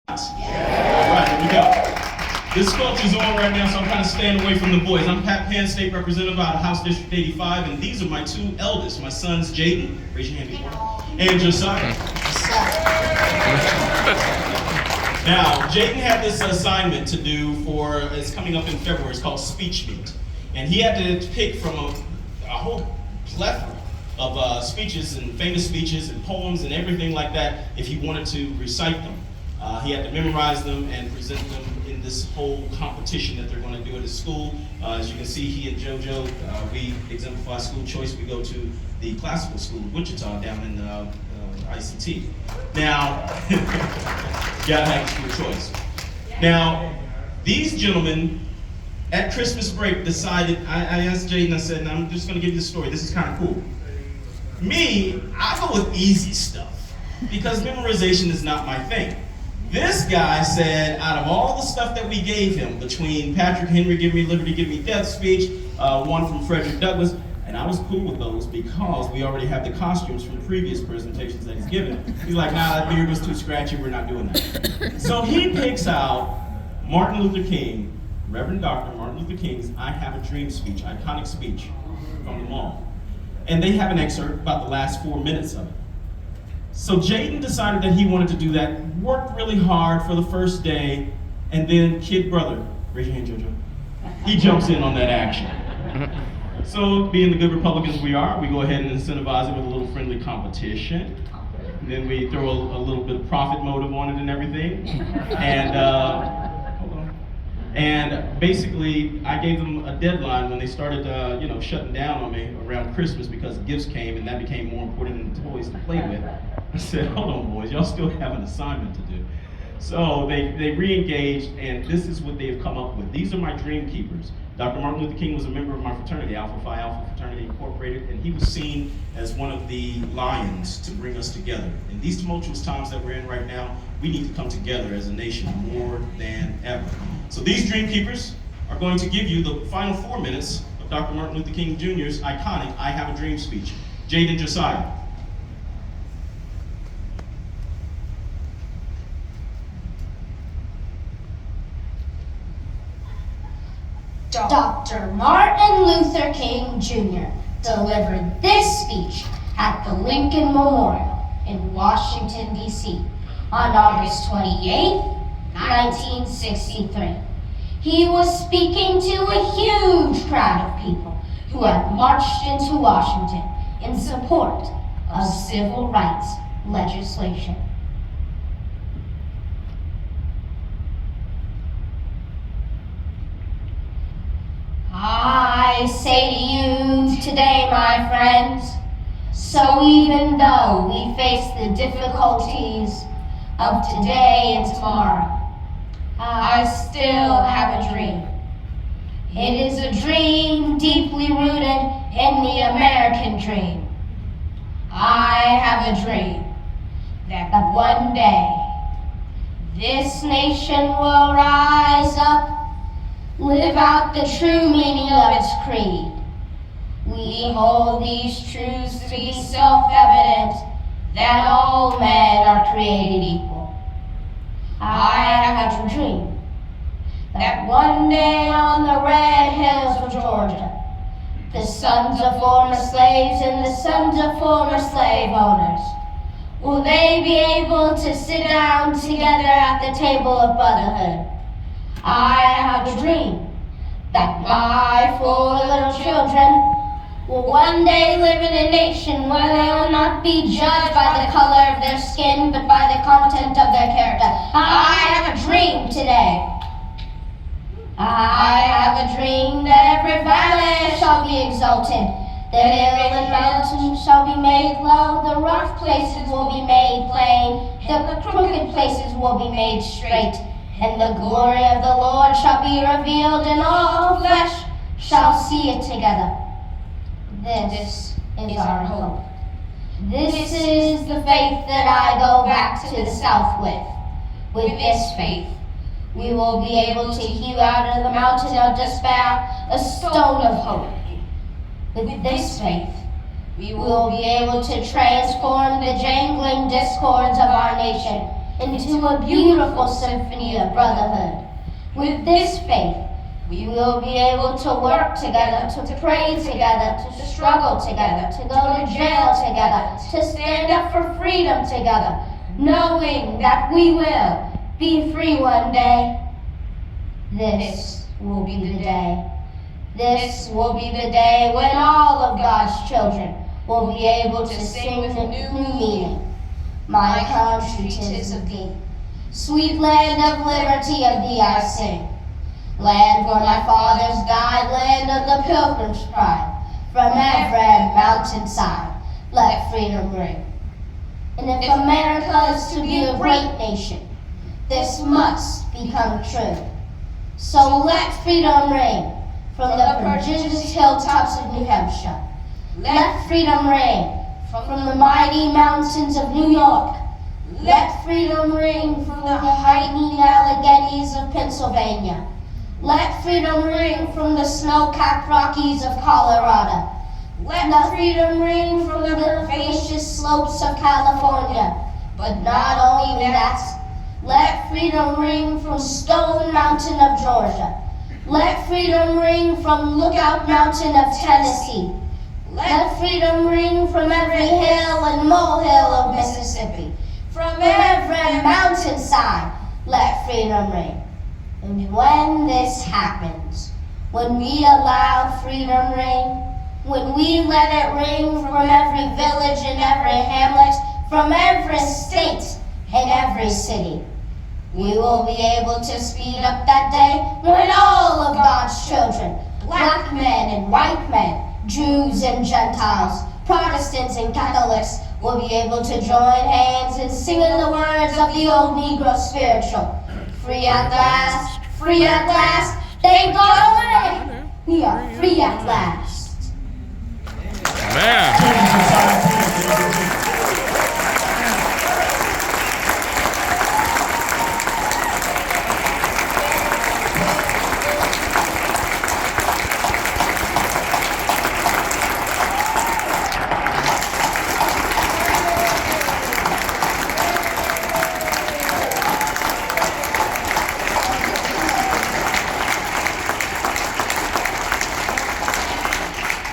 All right, here we go. This sculpture's on right now, so I'm kind of staying away from the boys. I'm Penn State Representative out of House District 85, and these are my two eldest. My sons, Jaden, raise your hand before, and Josiah. Now, Jaden had this assignment to do it's coming up in February. It's called Speech Meet. And he had to pick from a whole plethora of speeches and famous speeches and poems and everything like that if he wanted to recite them. He had to memorize them and present them in this whole competition that they're going to do at his school. As you can see, he and JoJo, we exemplify school choice. We go to the classical school of Wichita down in ICT. Now, gotta have school choice. Now, these gentlemen at Christmas break decided, I asked Jaden, I said, I'm just going to give you the story. This is kind of cool. Me, I go with easy stuff because memorization is not my thing. This guy said, out of all the stuff that we gave him, between Patrick Henry, Give Me Liberty, Give Me Death speech, one from Frederick Douglass, and I was cool with those because we already have the costumes from previous presentations that he's given. He's like, nah, that beard was too scratchy, we're not doing that. So he picks out Martin Luther King, Reverend Dr. Martin Luther King's I Have a Dream speech, iconic speech from the mall. And they have an excerpt about the last 4 minutes of it. So Jaden decided that he wanted to do that, worked really hard for the first day, and then kid brother, raise your hand, JoJo, he jumps in on that action. So being the good Republicans we are, we go ahead and incentivize it with a little friendly competition. And then we throw a little bit of profit motive on it and everything. And hold on. And basically, I gave them a deadline when they started, shutting down on me around Christmas because gifts came, and that became more important than toys to play with. I said, hold on, boys, y'all still have an assignment to do. So they re-engaged, and this is what they have come up with. These are my dream keepers. Dr. Martin Luther King was a member of my fraternity, Alpha Phi Alpha Fraternity Incorporated, and he was seen as one of the lions to bring us together. In these tumultuous times that we're in right now, we need to come together as a nation more than ever. So these dream keepers are going to give you the final 4 minutes of Dr. Martin Luther King Jr.'s iconic I Have a Dream speech. Jaden Josiah. Dr. Martin Luther King Jr. delivered this speech at the Lincoln Memorial in Washington, D.C. on August 28, 1963. He was speaking to a huge crowd of people who had marched into Washington in support of civil rights legislation. I say to you today, my friends, so even though we face the difficulties of today and tomorrow, I still have a dream. It is a dream deeply rooted in the American dream. I have a dream that one day this nation will rise up, live out the true meaning of its creed. We hold these truths to be self-evident, that all men are created equal. I have a dream that one day on the red hills of Georgia, the sons of former slaves and the sons of former slave owners, will they be able to sit down together at the table of brotherhood. I have a dream that my 4 little children will one day live in a nation where they will not be judged by the color of their skin, but by the content of their character. I have a dream today. I have a dream that every valley shall be exalted, the hill and mountain shall be made low, the rough places will be made plain, the crooked places will be made straight. And the glory of the Lord shall be revealed, and all flesh shall see it together. This is our hope. This is the faith that I go back to the South with. With this faith, we will be able to hew out of the mountain of despair a stone of hope. With this faith, we will be able to transform the jangling discords of our nation into a beautiful symphony of brotherhood. With this faith, we will be able to work together, to pray together, to struggle together, to go to jail together, to stand up for freedom together, knowing that we will be free one day. This will be the day. This will be the day when all of God's children will be able to sing with a new meaning. My country, 'tis of thee. Sweet land of liberty, of thee I sing. Land where my fathers died, land of the pilgrim's pride. From every mountainside, let freedom ring. And if America is to be a great nation, this must become true. So let freedom ring from the prodigious hilltops of New Hampshire. Let freedom ring from the mighty mountains of New York. Let freedom ring from the high-kneed Alleghenies of Pennsylvania. Let freedom ring from the snow-capped Rockies of Colorado. Let freedom ring from the herbaceous slopes of California. But not only that, let freedom ring from Stone Mountain of Georgia. Let freedom ring from Lookout Mountain of Tennessee. Let freedom ring from every hill and molehill of Mississippi. From every mountainside, let freedom ring. And when this happens, when we allow freedom ring, when we let it ring from every village and every hamlet, from every state and every city, we will be able to speed up that day when all of God's children, black men and white men, Jews and Gentiles, Protestants and Catholics, will be able to join hands and sing in the words of the old Negro spiritual. Free at last, thank God Almighty, we are free at last. Man.